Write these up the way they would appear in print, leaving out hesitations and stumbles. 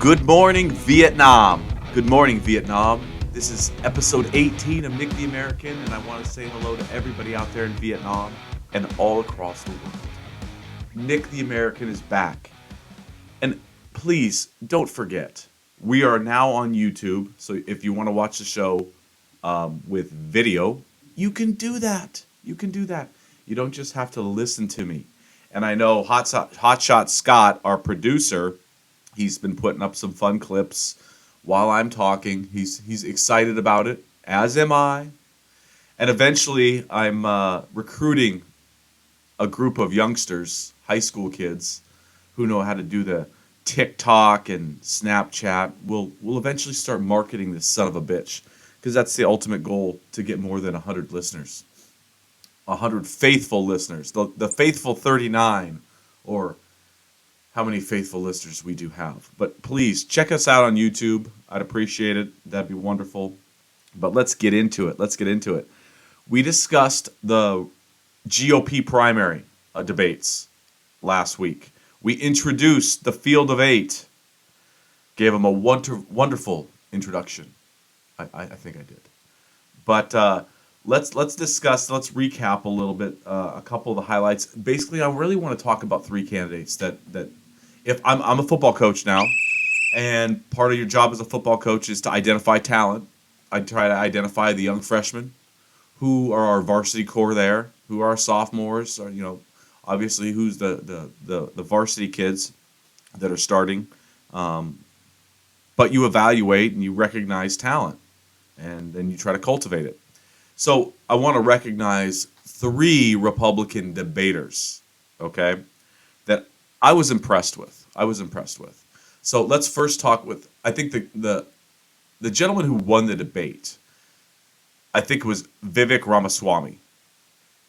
Good morning, Vietnam. Good morning, Vietnam. This is episode 18 of Nick the American, and I want to say hello to everybody out there in Vietnam and all across the world. Nick the American is back. And please don't forget, we are now on YouTube. So if you want to watch the show with video, you can do that. You can do that. You don't just have to listen to me. And I know Hotshot Scott, our producer, he's been putting up some fun clips while I'm talking. He's excited about it, as am I. And eventually, I'm recruiting a group of youngsters, high school kids, who know how to do the TikTok and Snapchat. We'll eventually start marketing this son of a bitch, because that's the ultimate goal, to get more than 100 listeners. 100 faithful listeners. The faithful 39, or how many faithful listeners we do have. But please, check us out on YouTube. I'd appreciate it. That'd be wonderful. But let's get into it. We discussed the GOP primary debates last week. We introduced the Field of Eight. Gave them a wonderful introduction. I think I did. But let's discuss, let's recap a little bit, a couple of the highlights. Basically, I really want to talk about three candidates that if I'm a football coach now, and part of your job as a football coach is to identify talent. I try to identify the young freshmen who are our varsity core there, who are our sophomores, or, obviously who's the varsity kids that are starting. But you evaluate and you recognize talent, and then you try to cultivate it. So I want to recognize three Republican debaters, okay, that I was impressed with. So let's first talk with, I think the gentleman who won the debate, I think it was Vivek Ramaswamy.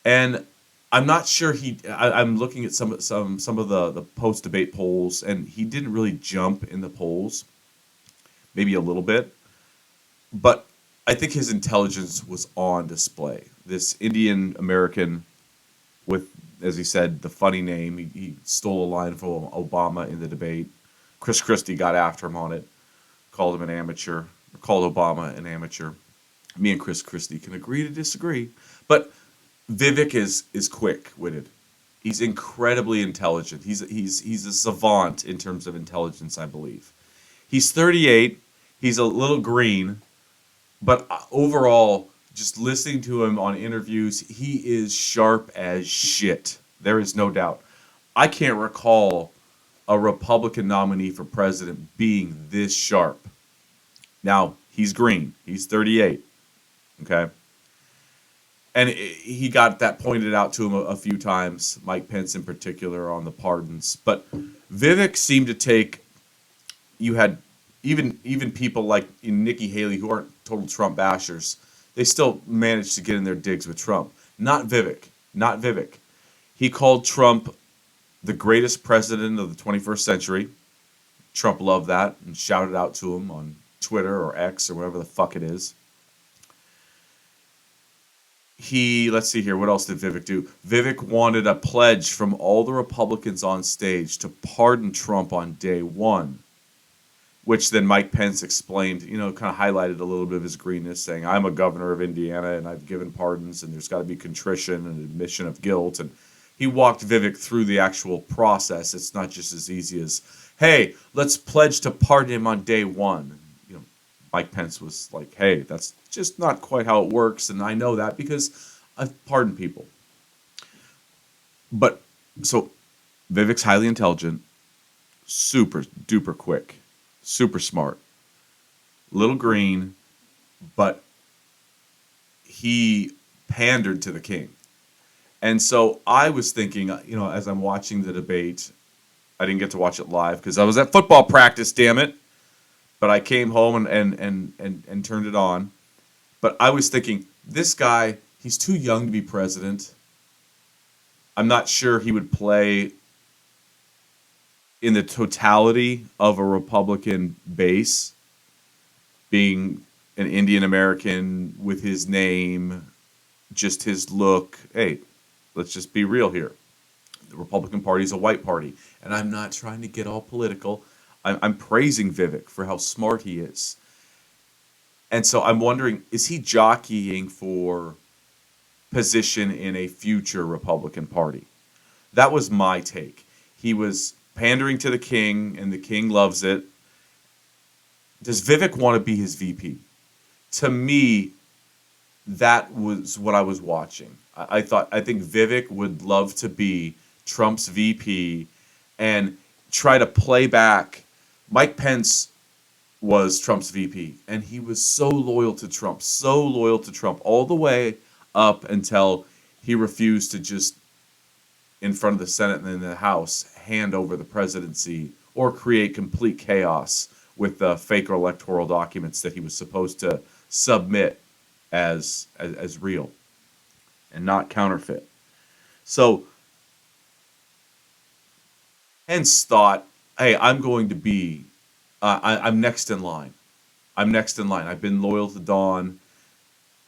And I'm not sure I'm looking at some of the post-debate polls, and he didn't really jump in the polls, maybe a little bit. But I think his intelligence was on display. This Indian American with, as he said, the funny name. He stole a line from Obama in the debate. Chris Christie got after him on it, called him an amateur, called Obama an amateur. Me and Chris Christie can agree to disagree. But Vivek is quick-witted. He's incredibly intelligent. He's a savant in terms of intelligence, I believe. He's 38. He's a little green. But overall, just listening to him on interviews, he is sharp as shit. There is no doubt. I can't recall a Republican nominee for president being this sharp. Now, he's green. He's 38. Okay? And he got that pointed out to him a few times, Mike Pence in particular, on the pardons. But Vivek seemed to take, you had even people like Nikki Haley, who aren't total Trump bashers, they still managed to get in their digs with Trump. Not Vivek. He called Trump the greatest president of the 21st century. Trump loved that and shouted out to him on Twitter or X or whatever the fuck it is. Let's see here, what else did Vivek do? Vivek wanted a pledge from all the Republicans on stage to pardon Trump on day one, which then Mike Pence explained, kind of highlighted a little bit of his greenness, saying, I'm a governor of Indiana and I've given pardons and there's got to be contrition and admission of guilt. And he walked Vivek through the actual process. It's not just as easy as, hey, let's pledge to pardon him on day one. Mike Pence was like, hey, that's just not quite how it works. And I know that because I've pardoned people. But so Vivek's highly intelligent, super duper quick. Super smart, little green, but he pandered to the king. And so I was thinking, as I'm watching the debate, I didn't get to watch it live because I was at football practice, damn it. But I came home and turned it on. But I was thinking, this guy, he's too young to be president. I'm not sure he would play in the totality of a Republican base, being an Indian American with his name, just his look. Hey, let's just be real here. The Republican Party is a white party. And I'm not trying to get all political. I'm praising Vivek for how smart he is. And so I'm wondering, is he jockeying for position in a future Republican Party? That was my take. He was pandering to the king, and the king loves it. Does Vivek want to be his VP? To me, that was what I was watching. I think Vivek would love to be Trump's VP and try to play back. Mike Pence was Trump's VP, and he was so loyal to Trump, all the way up until he refused to just, in front of the Senate and the House, hand over the presidency or create complete chaos with the fake electoral documents that he was supposed to submit as real and not counterfeit. So Pence thought, "Hey, I'm going to be, I'm next in line. I'm next in line. I've been loyal to Don.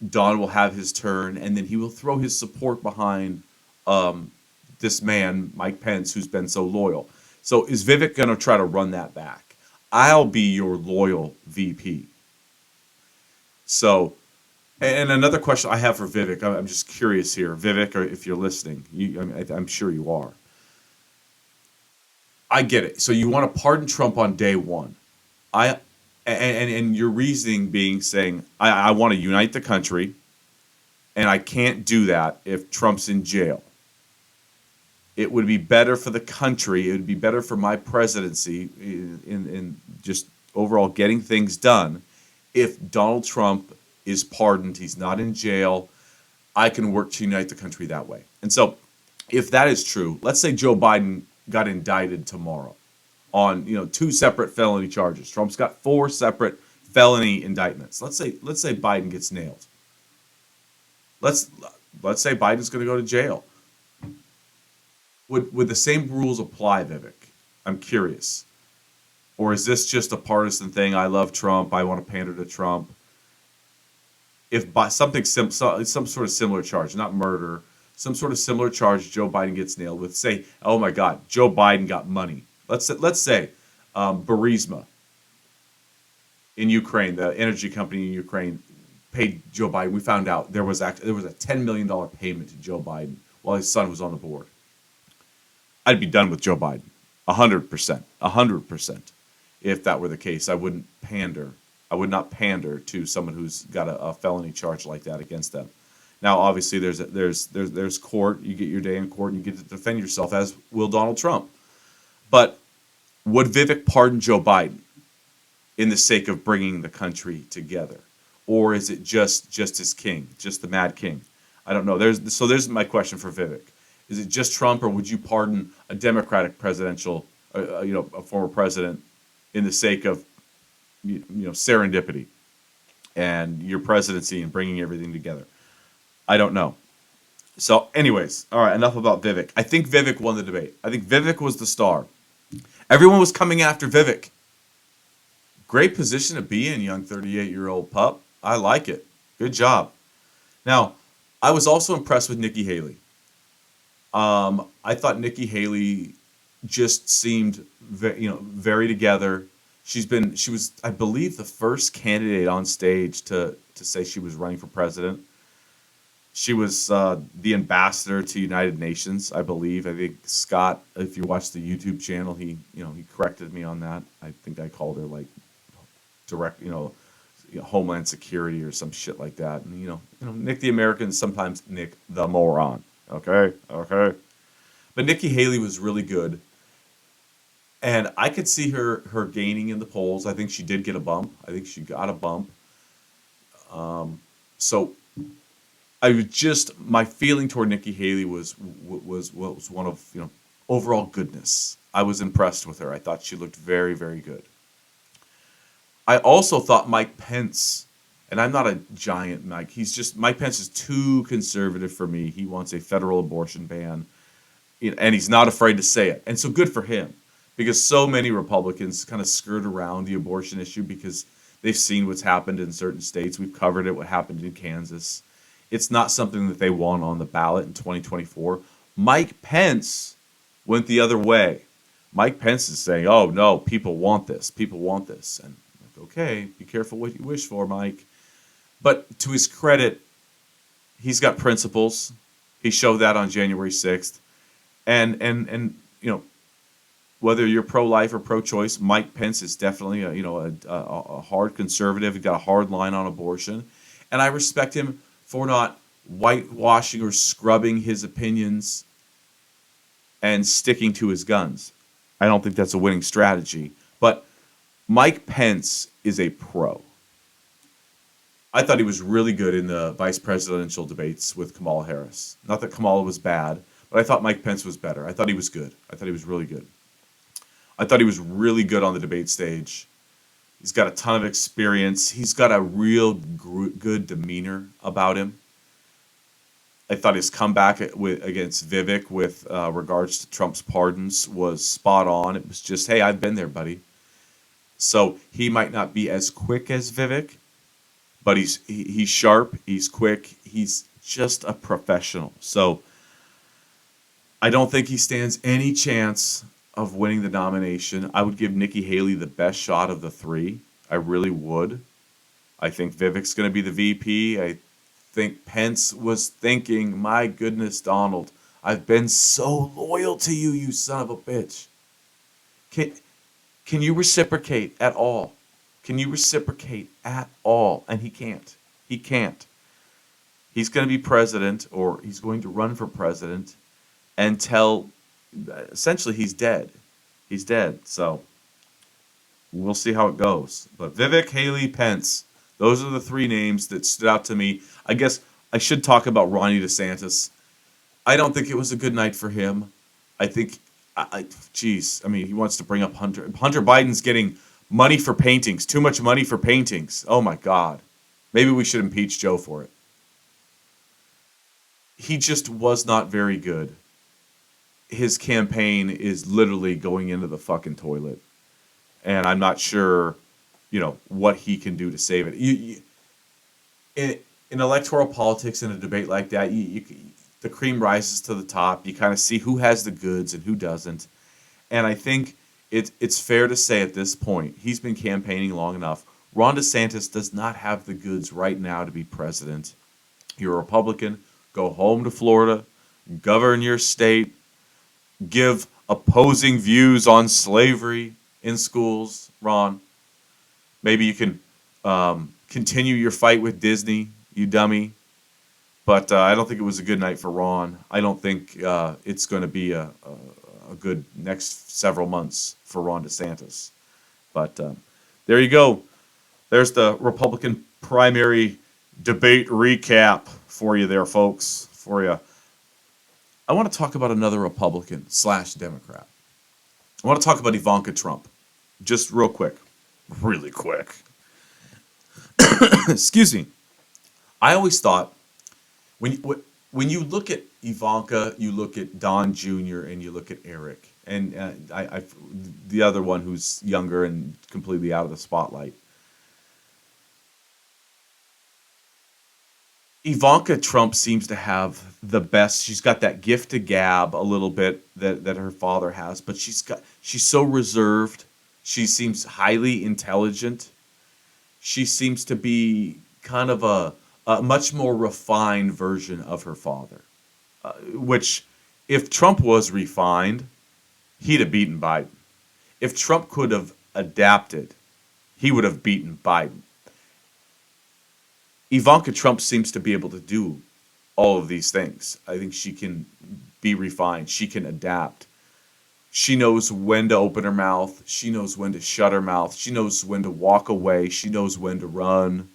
Don will have his turn, and then he will throw his support behind um, this man, Mike Pence, who's been so loyal." So is Vivek going to try to run that back? I'll be your loyal VP. So, and another question I have for Vivek, I'm just curious here, Vivek, or if you're listening, I'm sure you are. I get it. So you want to pardon Trump on day one. I and your reasoning being saying I want to unite the country, and I can't do that if Trump's in jail. It would be better for the country. It would be better for my presidency in just overall getting things done if Donald Trump is pardoned. He's not in jail. I can work to unite the country that way. And so, if that is true, let's say Joe Biden got indicted tomorrow on two separate felony charges. Trump's got four separate felony indictments. Let's say Biden gets nailed. Let's let's say Biden's going to go to jail. Would the same rules apply, Vivek? I'm curious. Or is this just a partisan thing? I love Trump. I want to pander to Trump. If by some sort of similar charge, not murder, some sort of similar charge, Joe Biden gets nailed with, say, oh my God, Joe Biden got money. Let's say Burisma in Ukraine, the energy company in Ukraine, paid Joe Biden. We found out there was a $10 million payment to Joe Biden while his son was on the board. I'd be done with Joe Biden, 100%, 100%. If that were the case, I wouldn't pander. I would not pander to someone who's got a felony charge like that against them. Now, obviously, there's court. You get your day in court, and you get to defend yourself, as will Donald Trump. But would Vivek pardon Joe Biden in the sake of bringing the country together, or is it just his king, just the Mad King? I don't know. There's my question for Vivek. Is it just Trump, or would you pardon a Democratic presidential, a former president, in the sake of, serendipity and your presidency and bringing everything together? I don't know. So, anyways, all right. Enough about Vivek. I think Vivek won the debate. I think Vivek was the star. Everyone was coming after Vivek. Great position to be in, young 38-year-old pup. I like it. Good job. Now, I was also impressed with Nikki Haley. I thought Nikki Haley just seemed very together. She was, I believe, the first candidate on stage to say she was running for president. She was the ambassador to United Nations, I believe. I think Scott, if you watch the YouTube channel, he corrected me on that. I think I called her like direct, Homeland Security or some shit like that. And Nick the American, sometimes Nick the moron. Okay. But Nikki Haley was really good, and I could see her gaining in the polls. I think she did get a bump. I think she got a bump. So my feeling toward Nikki Haley was one of overall goodness. I was impressed with her. I thought she looked very, very good. I also thought Mike Pence, and I'm not a giant Mike. Mike Pence is too conservative for me. He wants a federal abortion ban, and he's not afraid to say it. And so good for him, because so many Republicans kind of skirt around the abortion issue because they've seen what's happened in certain states. We've covered it, what happened in Kansas. It's not something that they want on the ballot in 2024. Mike Pence went the other way. Mike Pence is saying, "Oh no, people want this. People want this." And I'm like, okay, be careful what you wish for, Mike. But to his credit, he's got principles. He showed that on January 6th. And whether you're pro-life or pro-choice, Mike Pence is definitely a hard conservative. He's got a hard line on abortion, and I respect him for not whitewashing or scrubbing his opinions and sticking to his guns. I don't think that's a winning strategy. But Mike Pence is a pro. I thought he was really good in the vice presidential debates with Kamala Harris. Not that Kamala was bad, but I thought Mike Pence was better. I thought he was good. I thought he was really good. I thought he was really good on the debate stage. He's got a ton of experience. He's got a real good demeanor about him. I thought his comeback against Vivek with regards to Trump's pardons was spot on. It was just, hey, I've been there, buddy. So he might not be as quick as Vivek, but he's sharp, he's quick, he's just a professional. So I don't think he stands any chance of winning the nomination. I would give Nikki Haley the best shot of the three. I really would. I think Vivek's going to be the VP. I think Pence was thinking, my goodness, Donald, I've been so loyal to you, you son of a bitch. Can you reciprocate at all? Can you reciprocate at all? And he can't. He can't. He's going to be president, or he's going to run for president until essentially he's dead. He's dead. So we'll see how it goes. But Vivek, Haley, Pence, those are the three names that stood out to me. I guess I should talk about Ronnie DeSantis. I don't think it was a good night for him. I think, geez, I mean, he wants to bring up Hunter. Hunter Biden's getting money for paintings, too much money for paintings. Oh my God. Maybe we should impeach Joe for it. He just was not very good. His campaign is literally going into the fucking toilet. And I'm not sure, what he can do to save it. In electoral politics, in a debate like that, the cream rises to the top. You kind of see who has the goods and who doesn't. And I think it's fair to say at this point, he's been campaigning long enough. Ron DeSantis does not have the goods right now to be president. You're a Republican. Go home to Florida. Govern your state. Give opposing views on slavery in schools, Ron. Maybe you can continue your fight with Disney, you dummy. But I don't think it was a good night for Ron. I don't think it's going to be a good next several months for Ron DeSantis. But there you go. There's the Republican primary debate recap for you there, folks. For you. I want to talk about another Republican / Democrat. I want to talk about Ivanka Trump. Just real quick. Really quick. Excuse me. I always thought when you look at Ivanka, you look at Don Jr. and you look at Eric, and the other one who's younger and completely out of the spotlight. Ivanka Trump seems to have the best. She's got that gift to gab a little bit that her father has, but she's so reserved. She seems highly intelligent. She seems to be kind of a much more refined version of her father. Which, if Trump was refined, he'd have beaten Biden. If Trump could have adapted, he would have beaten Biden. Ivanka Trump seems to be able to do all of these things. I think she can be refined. She can adapt. She knows when to open her mouth. She knows when to shut her mouth. She knows when to walk away. She knows when to run.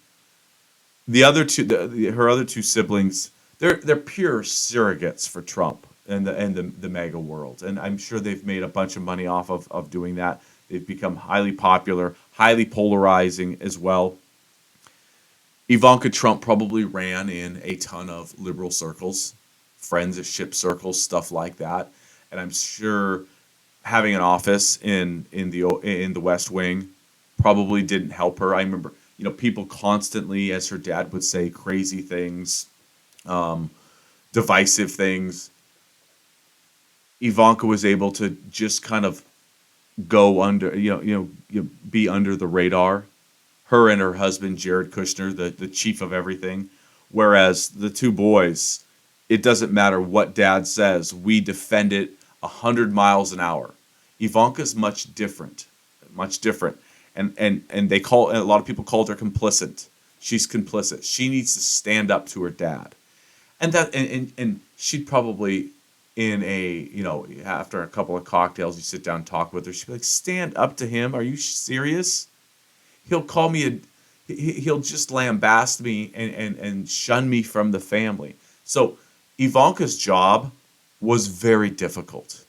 The other two, her other two siblings, they're pure surrogates for Trump and the MAGA world, and I'm sure they've made a bunch of money off of doing that. They've become highly popular, highly polarizing as well. Ivanka Trump probably ran in a ton of liberal circles, friendship circles, stuff like that, and I'm sure having an office in the West Wing probably didn't help her. I remember, people constantly, as her dad would say, crazy things, divisive things. Ivanka was able to just kind of go under, be under the radar. Her and her husband, Jared Kushner, the chief of everything. Whereas the two boys, it doesn't matter what dad says, we defend it 100 miles an hour. Ivanka's much different, much different. And a lot of people called her complicit. She's complicit. She needs to stand up to her dad. And she'd probably after a couple of cocktails, you sit down and talk with her, she'd be like, stand up to him. Are you serious? He'll call me he'll just lambaste me and shun me from the family. So Ivanka's job was very difficult,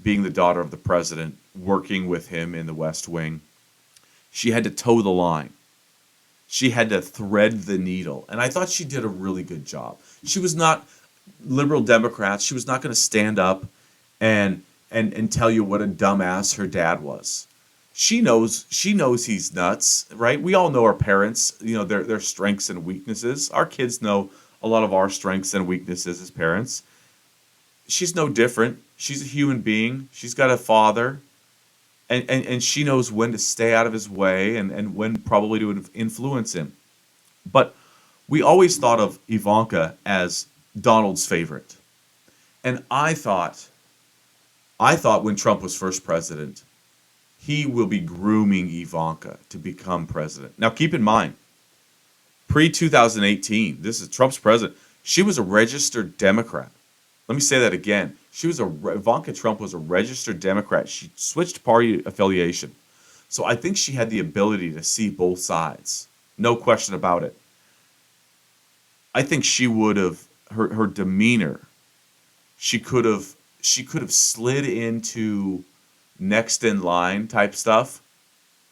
being the daughter of the president, working with him in the West Wing. She had to toe the line. She had to thread the needle. And I thought she did a really good job. She was not liberal Democrats. She was not going to stand up and tell you what a dumbass her dad was. She knows he's nuts, right? We all know our parents, their strengths and weaknesses. Our kids know a lot of our strengths and weaknesses as parents. She's no different. She's a human being. She's got a father. And she knows when to stay out of his way and when probably to influence him. But we always thought of Ivanka as Donald's favorite. And I thought when Trump was first president, he will be grooming Ivanka to become president. Now keep in mind, pre-2018, this is Trump's president, she was a registered Democrat. Let me say that again. Ivanka Trump was a registered Democrat. She switched party affiliation. So I think she had the ability to see both sides. No question about it. I think she would have, her demeanor, she could have slid into next in line type stuff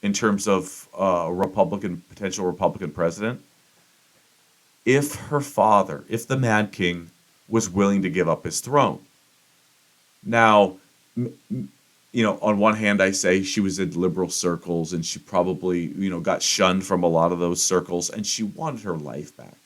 in terms of potential Republican president. If the Mad King was willing to give up his throne. Now, on one hand, I say she was in liberal circles and she probably, got shunned from a lot of those circles and she wanted her life back.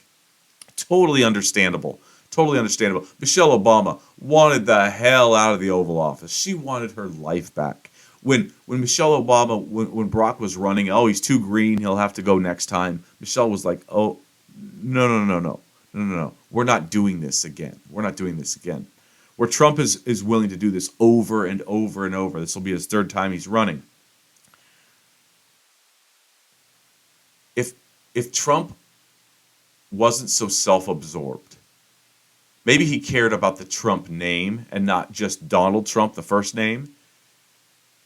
Totally understandable. Totally understandable. Michelle Obama wanted the hell out of the Oval Office. She wanted her life back. When Michelle Obama, when Barack was running, he's too green, he'll have to go next time. Michelle was like, no. We're not doing this again. Where Trump is willing to do this over and over and over. This will be his third time he's running. If Trump wasn't so self-absorbed, maybe he cared about the Trump name and not just Donald Trump, the first name,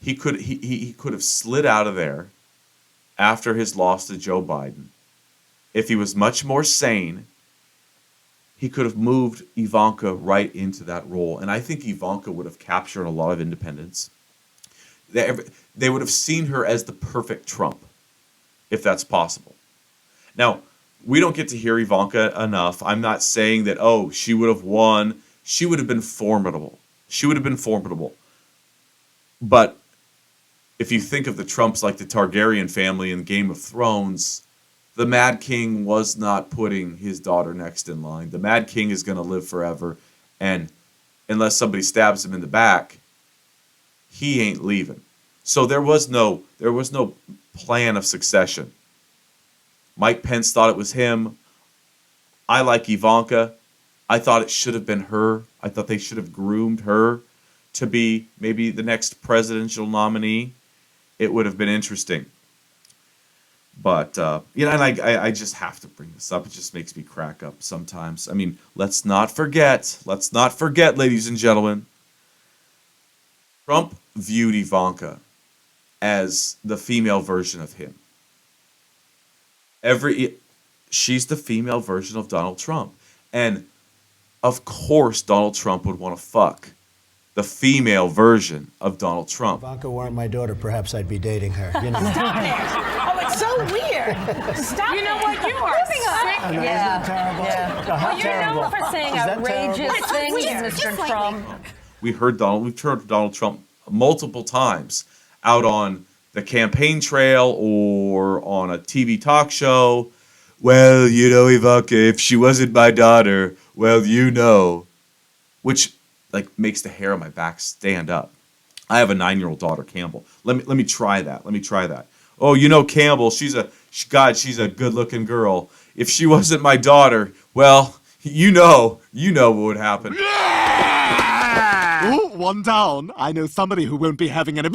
he could have slid out of there after his loss to Joe Biden. If he was much more sane, he could have moved Ivanka right into that role. And I think Ivanka would have captured a lot of independents. They would have seen her as the perfect Trump, if that's possible. Now, we don't get to hear Ivanka enough. I'm not saying that, she would have won. She would have been formidable. But if you think of the Trumps like the Targaryen family in Game of Thrones, the Mad King was not putting his daughter next in line. The Mad King is going to live forever, and unless somebody stabs him in the back, he ain't leaving. So there was no plan of succession. Mike Pence thought it was him. I like Ivanka. I thought it should have been her. I thought they should have groomed her to be maybe the next presidential nominee. It would have been interesting. But, and I just have to bring this up. It just makes me crack up sometimes. I mean, let's not forget, ladies and gentlemen, Trump viewed Ivanka as the female version of him. She's the female version of Donald Trump. And, of course, Donald Trump would want to fuck the female version of Donald Trump. If Ivanka weren't my daughter, perhaps I'd be dating her. Stop it! It's so weird. Stop. You know what? You are sick. Isn't it terrible? Yeah. How terrible? You're known for saying outrageous things, Mr. Trump. We've heard Donald Trump multiple times out on the campaign trail or on a TV talk show. Well, Ivanka, if she wasn't my daughter, which makes the hair on my back stand up. I have a 9-year-old daughter, Campbell. Let me try that. Let me try that. Oh, you know Campbell, she's a good-looking girl. If she wasn't my daughter, well, you know what would happen. Oh, one down. I know somebody who won't be having any.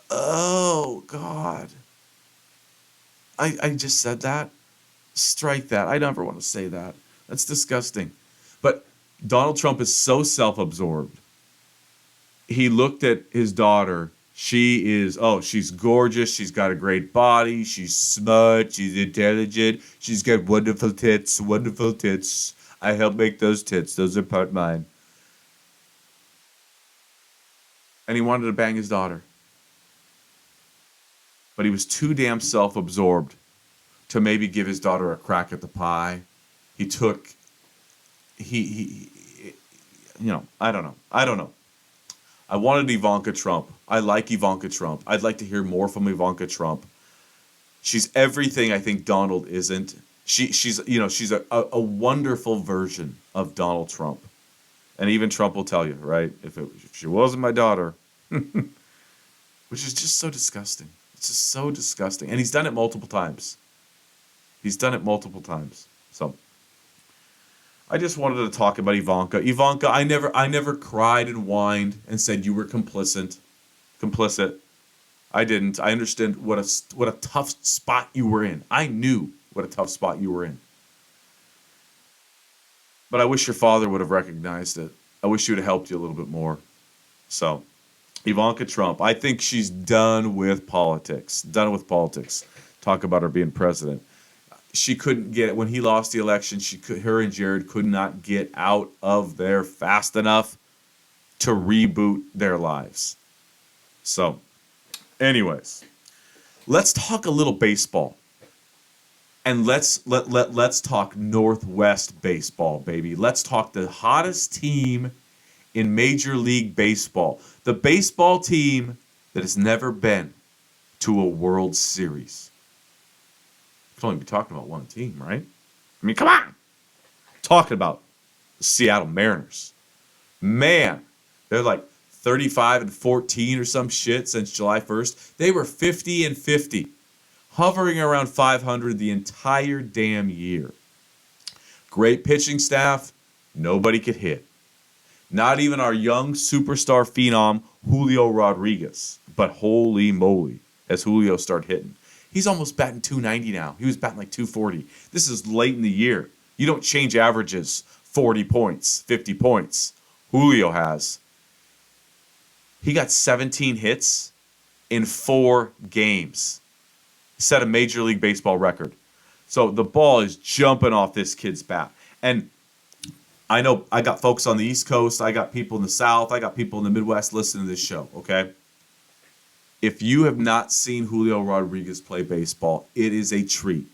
Oh God. I just said that. Strike that. I never want to say that. That's disgusting. But Donald Trump is so self-absorbed. He looked at his daughter. She's gorgeous. She's got a great body. She's smart. She's intelligent. She's got wonderful tits. Wonderful tits. I helped make those tits. Those are part mine. And he wanted to bang his daughter. But he was too damn self-absorbed to maybe give his daughter a crack at the pie. He I don't know. I wanted Ivanka Trump. I like Ivanka Trump. I'd like to hear more from Ivanka Trump. She's everything I think Donald isn't. She's a wonderful version of Donald Trump. And even Trump will tell you, right? If she wasn't my daughter, which is just so disgusting. It's just so disgusting. And he's done it multiple times. So I just wanted to talk about Ivanka. Ivanka, I never cried and whined and said you were complicit. I didn't. I understand what a tough spot you were in. I knew what a tough spot you were in. But I wish your father would have recognized it. I wish he would have helped you a little bit more. So, Ivanka Trump, I think she's done with politics. Talk about her being president. She couldn't get it when he lost the election. Her and Jared could not get out of there fast enough to reboot their lives. So, anyways, let's talk a little baseball. And let's talk Northwest baseball, baby. Let's talk the hottest team in Major League Baseball. The baseball team that has never been to a World Series. We can only be talking about one team, right? I mean, come on. Talking about the Seattle Mariners. Man, they're like 35-14 or some shit since July 1st. They were 50-50. Hovering around 500 the entire damn year. Great pitching staff. Nobody could hit. Not even our young superstar phenom, Julio Rodriguez. But holy moly, as Julio started hitting. He's almost batting 290 now. He was batting like 240. This is late in the year. You don't change averages 40 points, 50 points. Julio has. He got 17 hits in 4 games. Set a Major League Baseball record. So the ball is jumping off this kid's bat. And I know I got folks on the East Coast, I got people in the South, I got people in the Midwest listening to this show, okay? If you have not seen Julio Rodriguez play baseball, it is a treat.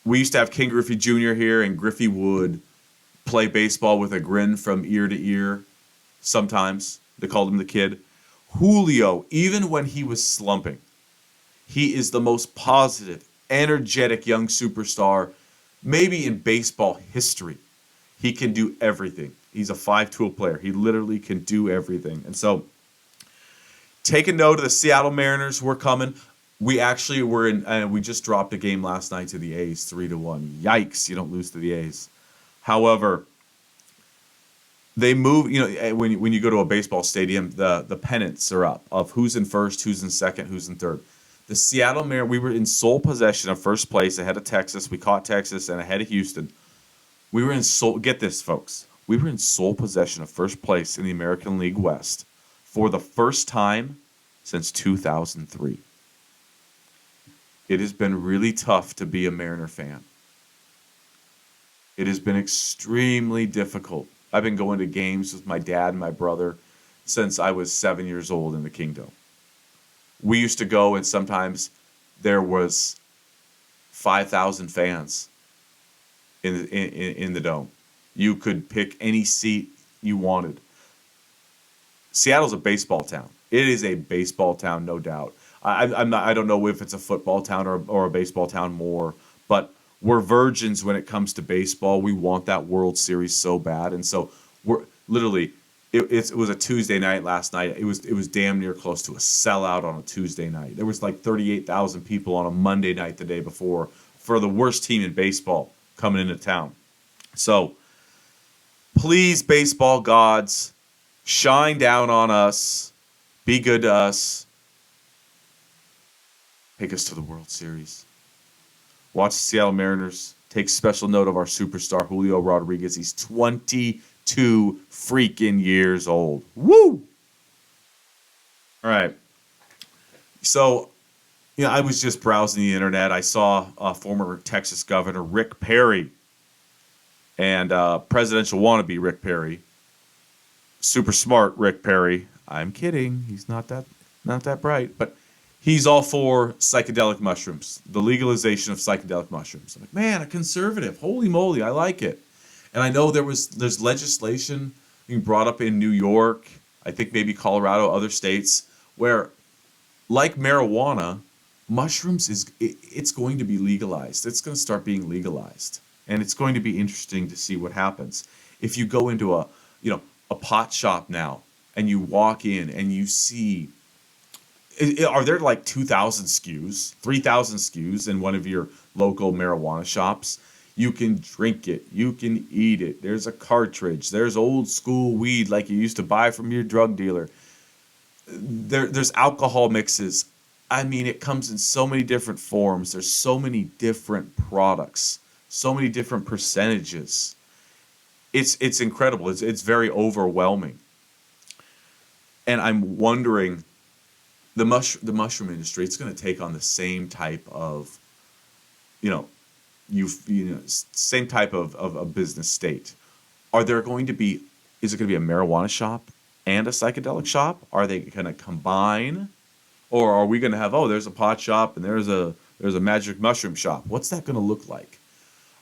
We used to have King Griffey Jr. here, and Griffey would play baseball with a grin from ear to ear sometimes. They called him the kid. Julio, even when he was slumping, he is the most positive, energetic young superstar, maybe in baseball history. He can do everything. He's a 5-tool player. He literally can do everything. And so, take a note of the Seattle Mariners. We're coming. We actually were in, we just dropped a game last night to the A's, 3-1. Yikes, you don't lose to the A's. However, they move, when you go to a baseball stadium, the pennants are up of who's in first, who's in second, who's in third. The Seattle Mariners, we were in sole possession of first place ahead of Texas. We caught Texas and ahead of Houston. We were in get this, folks. We were in sole possession of first place in the American League West for the first time since 2003. It has been really tough to be a Mariner fan. It has been extremely difficult. I've been going to games with my dad and my brother since I was 7 years old in the Kingdom. We used to go, and sometimes there was 5,000 fans in the dome. You could pick any seat you wanted. Seattle's a baseball town. It is a baseball town, no doubt. I don't know if it's a football town or a baseball town more, but we're virgins when it comes to baseball. We want that World Series so bad, and so Literally, it was a Tuesday night last night. It was damn near close to a sellout on a Tuesday night. There was like 38,000 people on a Monday night the day before for the worst team in baseball coming into town. So please, baseball gods, shine down on us. Be good to us. Take us to the World Series. Watch the Seattle Mariners. Take special note of our superstar, Julio Rodriguez. He's 22 freaking years old. Woo! All right. So, I was just browsing the internet. I saw former Texas Governor Rick Perry and presidential wannabe Rick Perry. Super smart Rick Perry. I'm kidding. He's not that bright, but he's all for psychedelic mushrooms, the legalization of psychedelic mushrooms. I'm like, man, a conservative. Holy moly, I like it. And I know there's legislation being brought up in New York, I think maybe Colorado, other states, where, like marijuana, mushrooms it's going to be legalized. It's going to start being legalized. And it's going to be interesting to see what happens. If you go into a pot shop now and you walk in and you see, are there like 2,000 SKUs, 3,000 SKUs in one of your local marijuana shops? You can drink it. You can eat it. There's a cartridge. There's old school weed like you used to buy from your drug dealer. There's alcohol mixes. I mean, it comes in so many different forms. There's so many different products, so many different percentages. It's incredible. It's very overwhelming. And I'm wondering, the mushroom industry, it's going to take on the same type of, same type of a business state. Is it going to be a marijuana shop and a psychedelic shop? Are they going to combine, or are we going to have, there's a pot shop and there's a magic mushroom shop? What's that going to look like?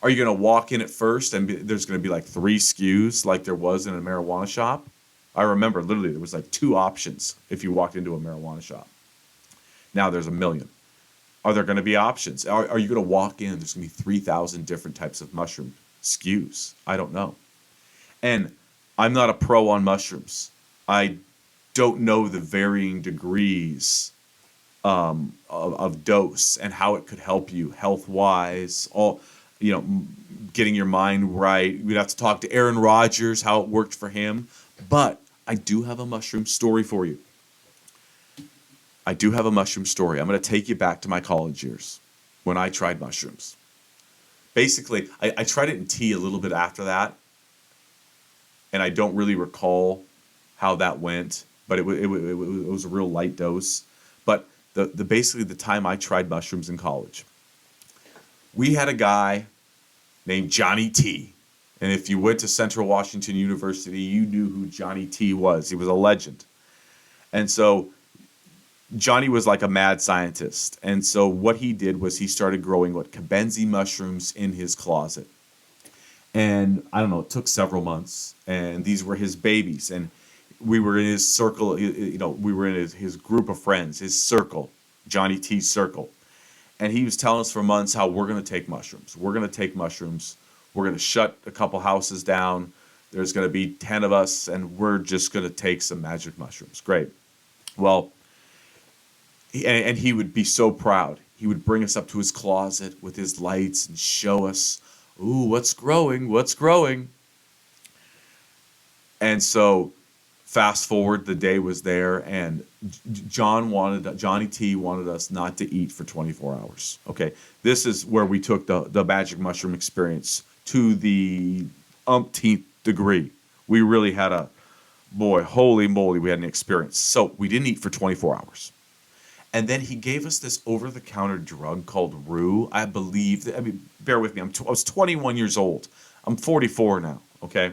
Are you going to walk in at first and there's going to be like 3 SKUs like there was in a marijuana shop? I remember literally there was like 2 options if you walked into a marijuana shop. Now there's a million. Are there going to be options? Are you going to walk in and there's going to be 3,000 different types of mushroom SKUs? I don't know. And I'm not a pro on mushrooms. I don't know the varying degrees of dose and how it could help you health-wise, getting your mind right. We'd have to talk to Aaron Rodgers, how it worked for him. But I do have a mushroom story for you. I'm going to take you back to my college years when I tried mushrooms. Basically, I tried it in tea a little bit after that, and I don't really recall how that went, but it was a real light dose. But basically the time I tried mushrooms in college, we had a guy named Johnny T. And if you went to Central Washington University, you knew who Johnny T was. He was a legend. And so Johnny was like a mad scientist. And so what he did was he started growing Kabenzi mushrooms in his closet. And I don't know, it took several months. And these were his babies. And we were in his circle, we were in his group of friends, his circle, Johnny T's circle. And he was telling us for months how we're going to take mushrooms. We're going to take mushrooms. We're going to shut a couple houses down. There's going to be 10 of us, and we're just going to take some magic mushrooms. Great. Well, and he would be so proud. He would bring us up to his closet with his lights and show us, ooh, what's growing, what's growing. And so fast forward, the day was there, and Johnny T wanted us not to eat for 24 hours. Okay, this is where we took the magic mushroom experience to the umpteenth degree. We really had holy moly, we had an experience. So we didn't eat for 24 hours. And then he gave us this over-the-counter drug called Rue. I believe, bear with me, I was 21 years old. I'm 44 now, okay?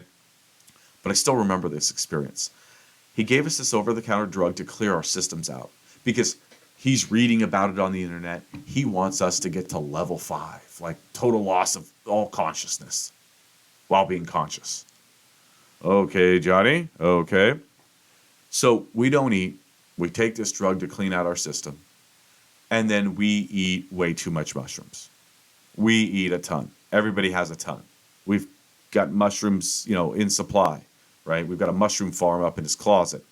But I still remember this experience. He gave us this over-the-counter drug to clear our systems out because he's reading about it on the internet. He wants us to get to level 5, like total loss of all consciousness while being conscious. Okay, Johnny, okay. So we don't eat. We take this drug to clean out our system. And then we eat way too much mushrooms. We eat a ton. Everybody has a ton. We've got mushrooms, in supply. right? We've got a mushroom farm up in his closet.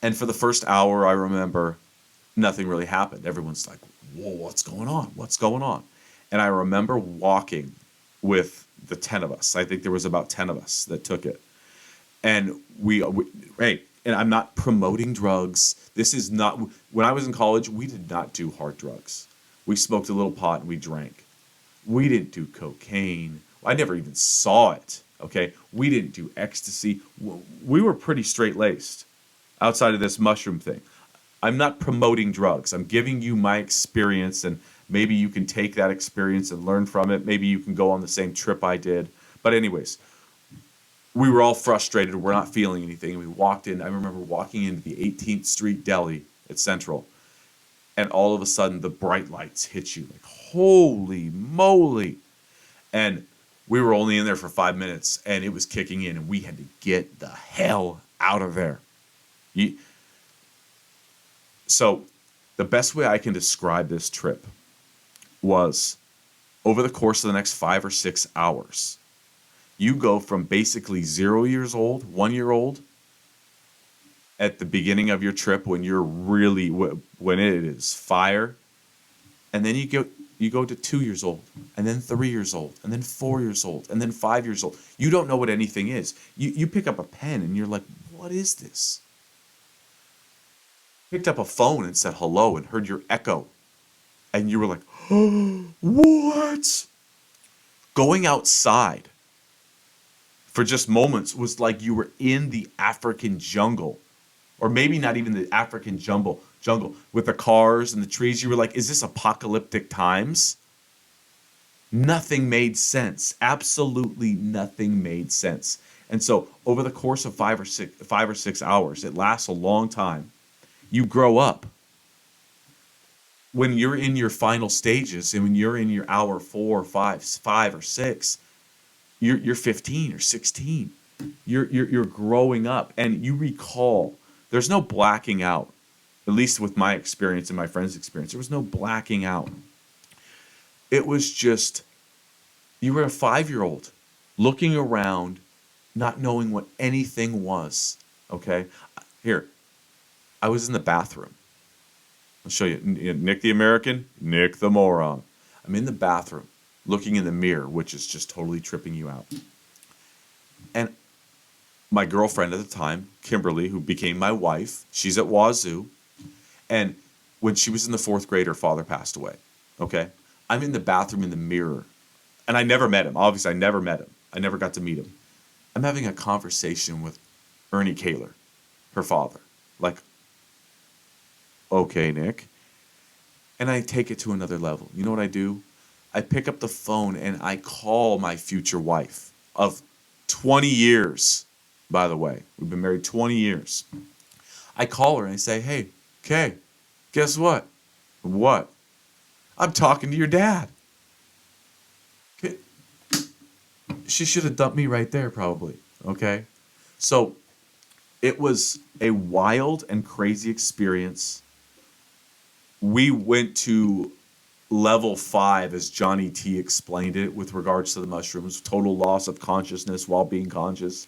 And for the first hour, I remember nothing really happened. Everyone's like, whoa, what's going on? What's going on? And I remember walking with the 10 of us. I think there was about 10 of us that took it. And hey, and I'm not promoting drugs. This is not, when I was in college, we did not do hard drugs. We smoked a little pot and we drank. We didn't do cocaine. I never even saw it. Okay. We didn't do ecstasy. We were pretty straight laced outside of this mushroom thing. I'm not promoting drugs. I'm giving you my experience, and maybe you can take that experience and learn from it. Maybe you can go on the same trip I did. But anyways, we were all frustrated. We're not feeling anything. We walked in. I remember walking into the 18th Street Deli at Central, and all of a sudden the bright lights hit you like, holy moly. And we were only in there for 5 minutes, and it was kicking in, and we had to get the hell out of there. So the best way I can describe this trip was over the course of the next 5 or 6 hours, you go from basically 0 years old, 1 year old, at the beginning of your trip when you're really, when it is fire, and then you go to 2 years old, and then 3 years old, and then 4 years old, and then 5 years old. You don't know what anything is. You pick up a pen and you're like, what is this? Picked up a phone and said hello and heard your echo, and you were like, oh, what? Going outside for just moments was like you were in the African jungle, or maybe not even the African jungle with the cars and the trees. You were like, is this apocalyptic times? Nothing made sense. Absolutely nothing made sense. And so over the course of 5 or 6 hours, it lasts a long time. You grow up. When you're in your final stages, and when you're in your hour 4, 5 or 6, you're 15 or 16. You're growing up, and you recall. There's no blacking out. At least with my experience and my friend's experience, there was no blacking out. It was just, you were a 5-year-old looking around, not knowing what anything was. Okay, here. I was in the bathroom. I'll show you. Nick the American, Nick the moron. I'm in the bathroom, looking in the mirror, which is just totally tripping you out. And my girlfriend at the time, Kimberly, who became my wife, she's at Wazoo. And when she was in the 4th grade, her father passed away. Okay? I'm in the bathroom in the mirror. And I never met him. Obviously, I never met him. I never got to meet him. I'm having a conversation with Ernie Kaler, her father. Like, okay, Nick. And I take it to another level. You know what I do? I pick up the phone and I call my future wife of 20 years, by the way. We've been married 20 years. I call her and I say, hey, Kay, guess what? What? I'm talking to your dad. She should have dumped me right there, probably. Okay? So it was a wild and crazy experience. We went to level 5, as Johnny T explained it, with regards to the mushrooms, total loss of consciousness while being conscious.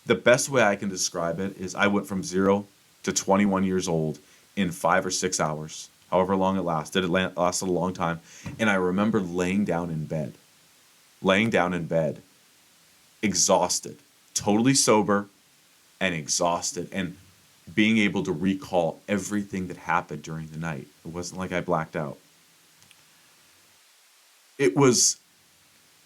The best way I can describe it is I went from 0 to 21 years old in 5 or 6 hours, however long it lasted. It lasted a long time. And I remember laying down in bed, exhausted, totally sober and exhausted, and being able to recall everything that happened during the night. It wasn't like I blacked out. It was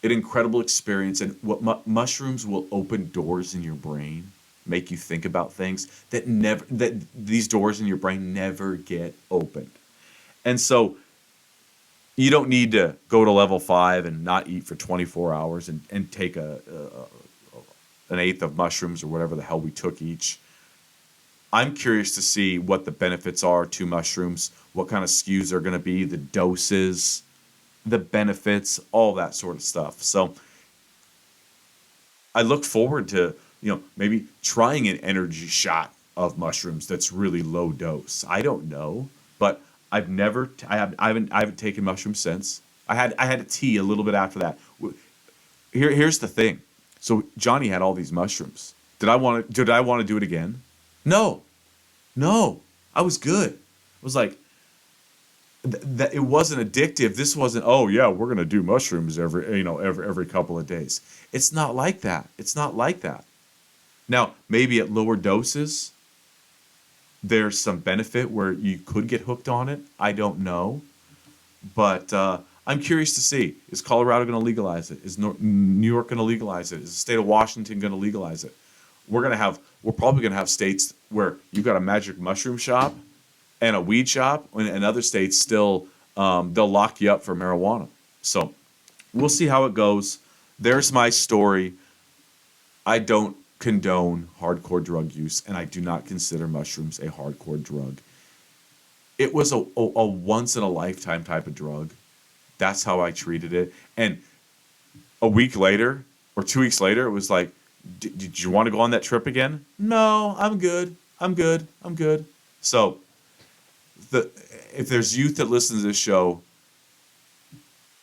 an incredible experience, and what mushrooms will open doors in your brain, make you think about things that these doors in your brain never get opened. And so you don't need to go to level 5 and not eat for 24 hours and take an eighth of mushrooms or whatever the hell we took each. I'm curious to see what the benefits are to mushrooms, what kind of skews are going to be, the doses, the benefits, all that sort of stuff. So I look forward to, maybe trying an energy shot of mushrooms that's really low dose. I don't know, but I haven't taken mushrooms since. I had a tea a little bit after that. Here's the thing. So Johnny had all these mushrooms, Did I want to do it again? No. No. I was good. It was like that it wasn't addictive. This wasn't, oh yeah, we're going to do mushrooms every couple of days. It's not like that. It's not like that. Now, maybe at lower doses there's some benefit where you could get hooked on it. I don't know. But I'm curious to see, is Colorado going to legalize it? Is New York going to legalize it? Is the state of Washington going to legalize it? We're probably going to have states where you've got a magic mushroom shop and a weed shop, and other states still, they'll lock you up for marijuana. So we'll see how it goes. There's my story. I don't condone hardcore drug use, and I do not consider mushrooms a hardcore drug. It was a once-in-a-lifetime type of drug. That's how I treated it. And a week later, or 2 weeks later, it was like, did you want to go on that trip again? No, I'm good. I'm good. I'm good. So if there's youth that listen to this show,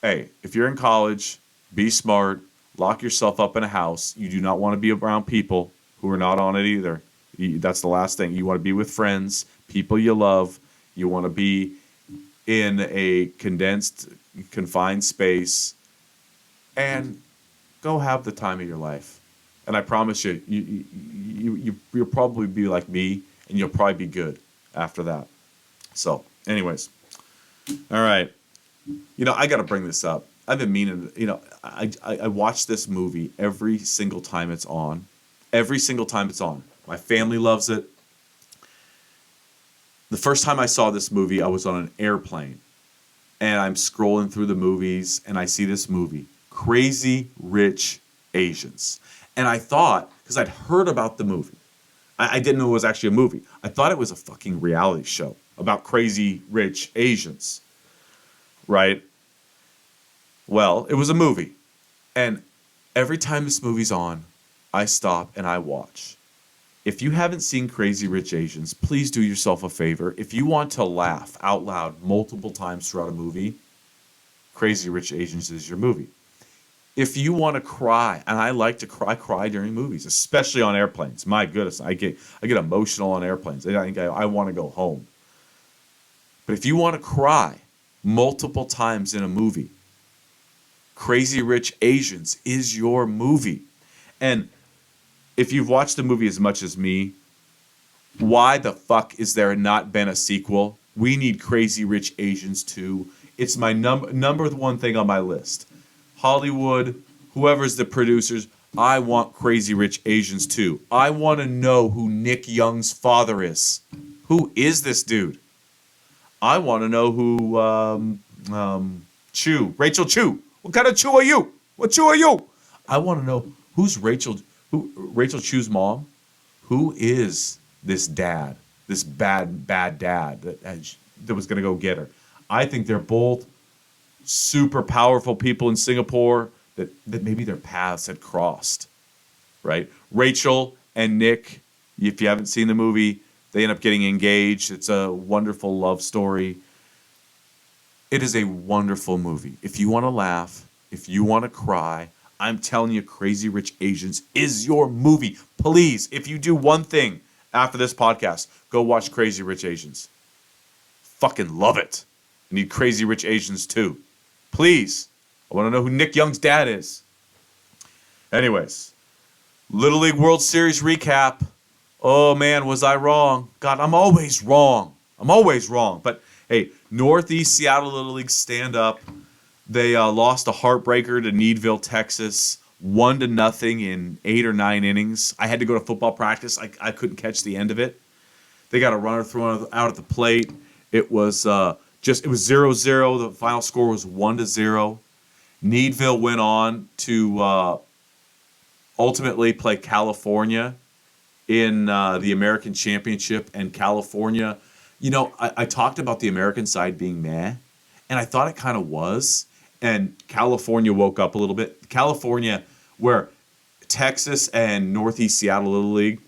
hey, if you're in college, be smart, lock yourself up in a house. You do not want to be around people who are not on it either. That's the last thing. You want to be with friends, people you love. You want to be in a condensed, confined space, and go have the time of your life. And I promise you'll probably be like me, and you'll probably be good after that. So, anyways, all right. I got to bring this up. I've been meaning, I watch this movie every single time it's on. Every single time it's on. My family loves it. The first time I saw this movie, I was on an airplane. And I'm scrolling through the movies, and I see this movie, Crazy Rich Asians. And I thought, because I'd heard about the movie, I didn't know it was actually a movie. I thought it was a fucking reality show about crazy rich Asians. Right? Well, it was a movie. And every time this movie's on, I stop and I watch. If you haven't seen Crazy Rich Asians, please do yourself a favor. If you want to laugh out loud multiple times throughout a movie, Crazy Rich Asians is your movie. If you want to cry, and I like to cry, I cry during movies, especially on airplanes. My goodness, I get emotional on airplanes. I want to go home. But if you want to cry multiple times in a movie, Crazy Rich Asians is your movie. And if you've watched the movie as much as me, why the fuck is there not been a sequel? We need Crazy Rich Asians 2. It's my number one thing on my list. Hollywood, whoever's the producers, I want Crazy Rich Asians 2. I want to know who Nick Young's father is. Who is this dude? I want to know who Rachel Chu. What kind of Chu are you? What Chu are you? I want to know who's Rachel Chu's mom. Who is this dad? This bad dad that was going to go get her. I think they're both super powerful people in Singapore that maybe their paths had crossed. Right? Rachel and Nick, if you haven't seen the movie, they end up getting engaged. It's a wonderful love story. It is a wonderful movie. If you want to laugh, if you want to cry, I'm telling you, Crazy Rich Asians is your movie. Please, if you do one thing after this podcast, go watch Crazy Rich Asians. Fucking love it. I need Crazy Rich Asians too. Please. I want to know who Nick Young's dad is. Anyways, Little League World Series recap. Oh man, was I wrong? God, I'm always wrong. But hey, Northeast Seattle Little League stand up. They lost a heartbreaker to Needville, Texas, 1-0 in 8 or 9 innings. I had to go to football practice. I couldn't catch the end of it. They got a runner thrown out at the plate. It was 0-0. The final score was 1-0. Needville went on to ultimately play California in the American Championship. And California, I talked about the American side being meh, and I thought it kind of was. And California woke up a little bit. California, where Texas and Northeast Seattle Little League,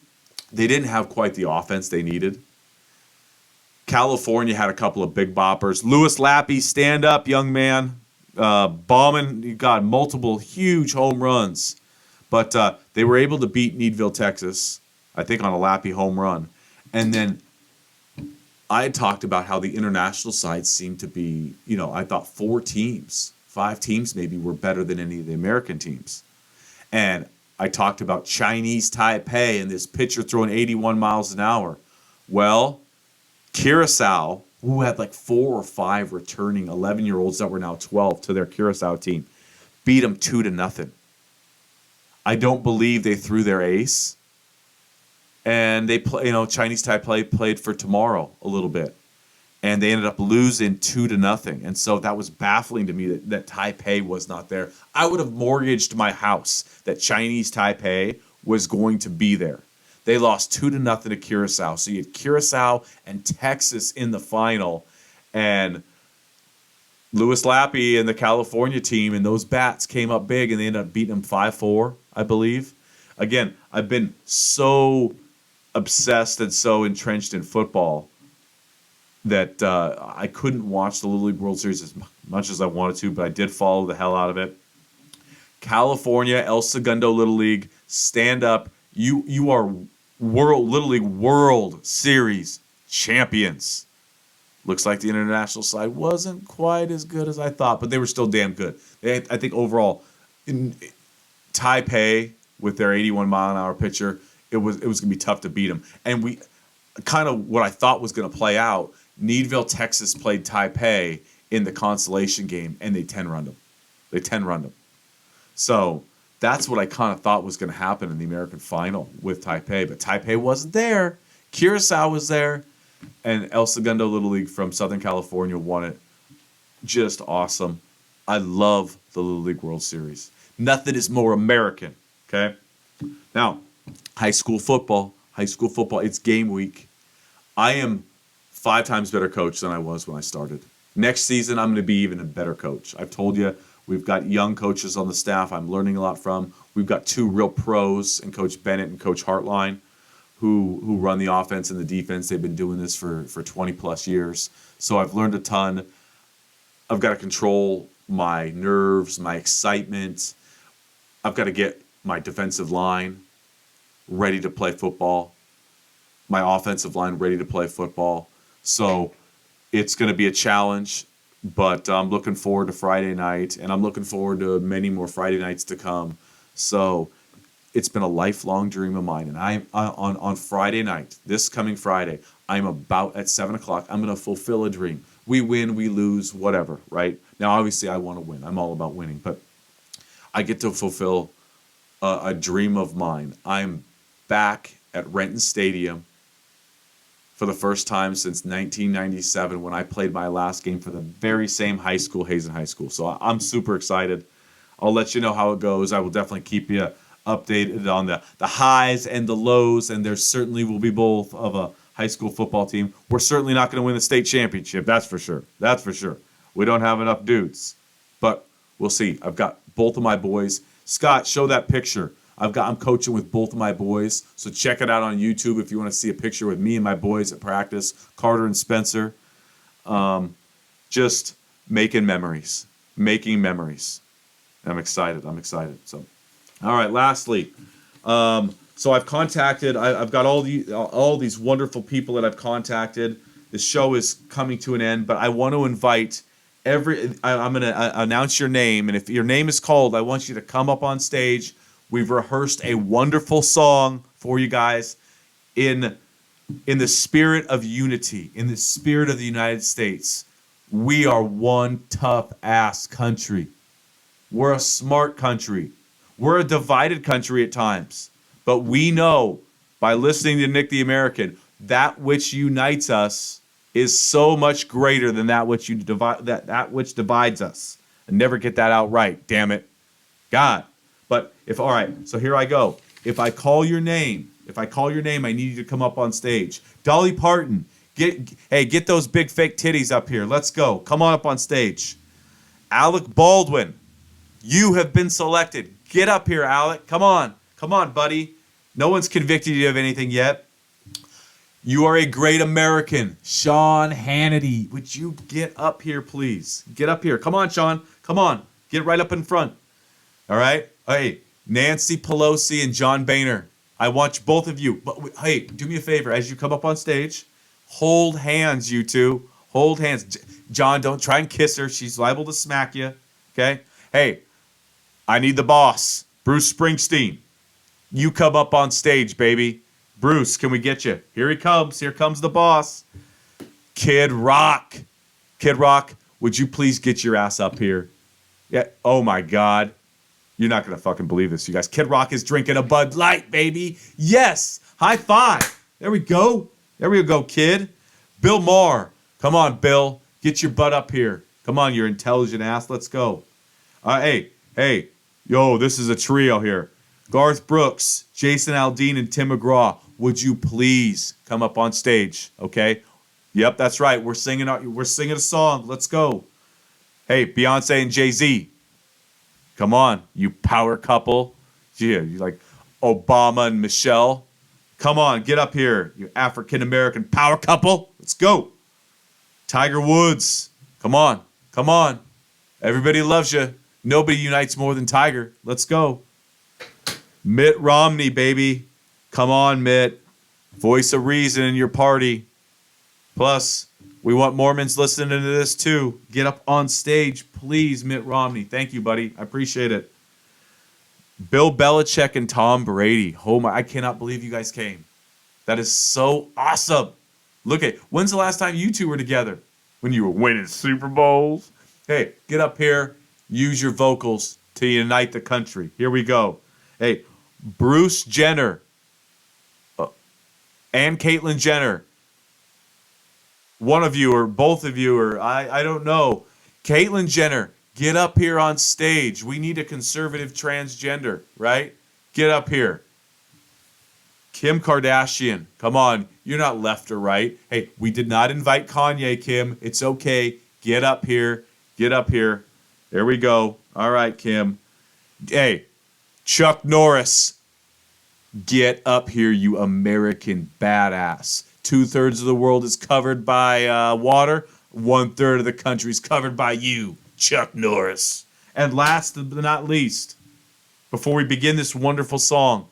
they didn't have quite the offense they needed. California had a couple of big boppers. Louis Lappy, stand up, young man. Bauman, you got multiple huge home runs. But they were able to beat Needville, Texas, I think on a Lappy home run. And then I had talked about how the international side seemed to be, I thought 5 teams maybe were better than any of the American teams. And I talked about Chinese Taipei and this pitcher throwing 81 miles an hour. Well, Curacao, who had like 4 or 5 returning 11-year-olds that were now 12 to their Curacao team, beat them 2-0. I don't believe they threw their ace. And they play, Chinese Taipei played for tomorrow a little bit. And they ended up losing 2-0. And so that was baffling to me that Taipei was not there. I would have mortgaged my house that Chinese Taipei was going to be there. They lost 2-0 to Curacao. So you had Curacao and Texas in the final. And Louis Lappy and the California team and those bats came up big, and they ended up beating them 5-4, I believe. Again, I've been so obsessed and so entrenched in football that I couldn't watch the Little League World Series as much as I wanted to, but I did follow the hell out of it. California, El Segundo Little League, stand up. You are Little League World Series champions. Looks like the international side wasn't quite as good as I thought, but they were still damn good. I think overall, in Taipei with their 81-mile-an-hour pitcher, it was going to be tough to beat them. And we kind of what I thought was going to play out. Needville, Texas played Taipei in the consolation game, and they 10-runned them. So that's what I kind of thought was going to happen in the American final with Taipei, but Taipei wasn't there. Curacao was there, and El Segundo Little League from Southern California won it. Just awesome. I love the Little League World Series. Nothing is more American, okay? Now, high school football, it's game week. I am 5 times better coach than I was when I started. Next season, I'm going to be even a better coach. I've told you, we've got young coaches on the staff I'm learning a lot from. We've got 2 real pros, and Coach Bennett and Coach Hartline, who run the offense and the defense. They've been doing this for 20-plus years. So I've learned a ton. I've got to control my nerves, my excitement. I've got to get my defensive line ready to play football, my offensive line ready to play football. So it's going to be a challenge, but I'm looking forward to Friday night, and I'm looking forward to many more Friday nights to come. So it's been a lifelong dream of mine, and on Friday night, this coming Friday, I'm about at 7 o'clock. I'm going to fulfill a dream. We win, we lose, whatever, right? Now, obviously, I want to win. I'm all about winning, but I get to fulfill a dream of mine. I'm back at Renton Stadium for the first time since 1997 when I played my last game for the very same high school, Hazen High School. So I'm super excited. I'll let you know how it goes. I will definitely keep you updated on the highs and the lows, and there certainly will be both of a high school football team. We're certainly not going to win the state championship, that's for sure. That's for sure. We don't have enough dudes, but we'll see. I've got both of my boys. Scott, show that picture. I'm coaching with both of my boys, so check it out on YouTube if you want to see a picture with me and my boys at practice, Carter and Spencer. Just making memories. I'm excited. So, all right. Lastly, so I've got all these wonderful people that I've contacted. The show is coming to an end, but I want to invite I'm going to announce your name, and if your name is called, I want you to come up on stage. We've rehearsed a wonderful song for you guys in the spirit of unity, in the spirit of the United States. We are one tough-ass country. We're a smart country. We're a divided country at times. But we know, by listening to Nick the American, that which unites us is so much greater than that which divides us. I never get that out right, damn it. God. But all right, so here I go. If I call your name, I need you to come up on stage. Dolly Parton, get those big fake titties up here. Let's go. Come on up on stage. Alec Baldwin, you have been selected. Get up here, Alec. Come on, buddy. No one's convicted you of anything yet. You are a great American. Sean Hannity, would you get up here, please? Get up here. Come on, Sean. Come on. Get right up in front. All right? Hey, Nancy Pelosi and John Boehner. I want both of you. But hey, do me a favor. As you come up on stage, hold hands, you two. Hold hands. John, don't try and kiss her. She's liable to smack you. Okay? Hey, I need the boss, Bruce Springsteen. You come up on stage, baby. Bruce, can we get you? Here he comes. Here comes the boss. Kid Rock. Kid Rock, would you please get your ass up here? Yeah. Oh, my God. You're not going to fucking believe this, you guys. Kid Rock is drinking a Bud Light, baby. Yes. High five. There we go. There we go, kid. Bill Maher. Come on, Bill. Get your butt up here. Come on, you intelligent ass. Let's go. Hey. Yo, this is a trio here. Garth Brooks, Jason Aldean, and Tim McGraw. Would you please come up on stage, okay? Yep, that's right. We're singing a song. Let's go. Hey, Beyonce and Jay-Z. Come on, you power couple. Yeah, you like Obama and Michelle. Come on, get up here, you African-American power couple. Let's go. Tiger Woods. Come on. Everybody loves you. Nobody unites more than Tiger. Let's go. Mitt Romney, baby. Come on, Mitt. Voice of reason in your party. Plus, we want Mormons listening to this too. Get up on stage, please, Mitt Romney. Thank you, buddy. I appreciate it. Bill Belichick and Tom Brady. Oh my, I cannot believe you guys came. That is so awesome. Look at, when's the last time you two were together? When you were winning Super Bowls? Hey, get up here. Use your vocals to unite the country. Here we go. Hey, Bruce Jenner and Caitlyn Jenner. One of you or both of you or I don't know. Caitlyn Jenner, get up here on stage. We need a conservative transgender, right? Get up here. Kim Kardashian, come on. You're not left or right. Hey, we did not invite Kanye, Kim. It's okay. Get up here. Get up here. There we go. All right, Kim. Hey, Chuck Norris, get up here, you American badass. 2/3 of the world is covered by water. 1/3 of the country is covered by you, Chuck Norris. And last but not least, before we begin this wonderful song,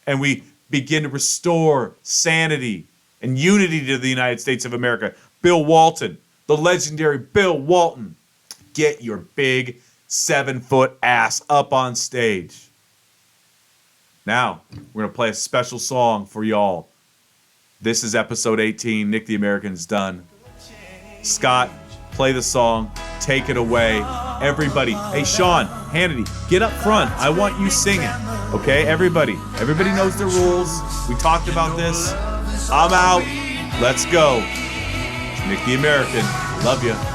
and we begin to restore sanity and unity to the United States of America, Bill Walton, the legendary Bill Walton. Get your big 7-foot ass up on stage. Now, we're going to play a special song for y'all. This is episode 18. Nick the American's done. Scott, play the song. Take it away. Everybody. Hey, Sean, Hannity, get up front. I want you singing. Okay, everybody. Everybody knows the rules. We talked about this. I'm out. Let's go. Nick the American. Love you.